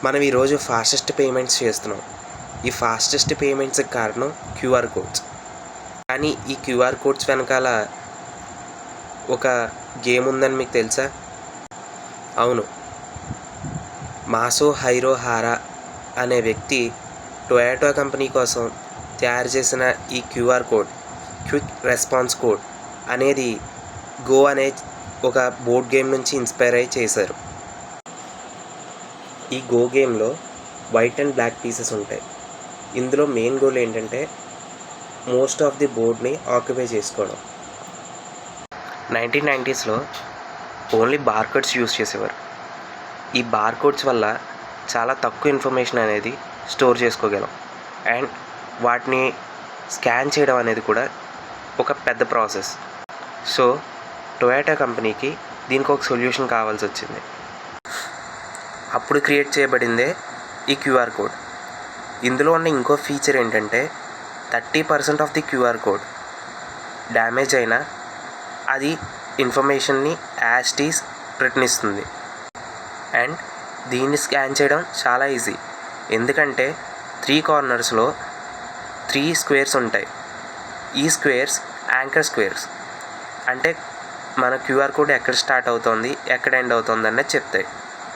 మనం ఈరోజు fastest payments చేస్తున్నాం. ఈ ఫాస్టెస్ట్ పేమెంట్స్కి కారణం క్యూఆర్ కోడ్స్. కానీ ఈ క్యూఆర్ కోడ్స్ వెనకాల ఒక గేమ్ ఉందని మీకు తెలుసా? అవును, మాసో హైరో హారా అనే వ్యక్తి టొయాటో కంపెనీ కోసం తయారు చేసిన ఈ QR code, quick response code అనేది గో అనే ఒక బోర్డ్ గేమ్ నుంచి ఇన్స్పైర్ అయ్యి చేశారు. ఈ గో గేమ్లో వైట్ అండ్ బ్లాక్ పీసెస్ ఉంటాయి. ఇందులో మెయిన్ గోల్ ఏంటంటే మోస్ట్ ఆఫ్ ది బోర్డ్ని ఆక్యుపై చేసుకోవడం. 1990స్లో ఓన్లీ బార్కోడ్స్ యూస్ చేసేవారు. ఈ బార్కోడ్స్ వల్ల చాలా తక్కువ ఇన్ఫర్మేషన్ అనేది స్టోర్ చేసుకోగలం అండ్ వాటిని స్కాన్ చేయడం అనేది కూడా ఒక పెద్ద ప్రాసెస్. సో టొయాటో కంపెనీకి దీనికి ఒక సొల్యూషన్ కావాల్సి వచ్చింది. అప్పుడు క్రియేట్ చేయబడిందే ఈ క్యూఆర్ కోడ్. ఇందులో ఉన్న ఇంకో ఫీచర్ ఏంటంటే 30% of the QR code damage అయినా అది ఇన్ఫర్మేషన్ని యాజ్ ఇట్ ఈజ్ రిటర్న్ ఇస్తుంది. అండ్ దీన్ని స్కాన్ చేయడం చాలా ఈజీ, ఎందుకంటే 3 కార్నర్స్లో 3 స్క్వేర్స్ ఉంటాయి. ఈ స్క్వేర్స్ యాంకర్ స్క్వేర్స్, అంటే మన క్యూఆర్ కోడ్ ఎక్కడ స్టార్ట్ అవుతుంది, ఎక్కడ ఎండ్ అవుతుంది అన్నది చెప్తాయి.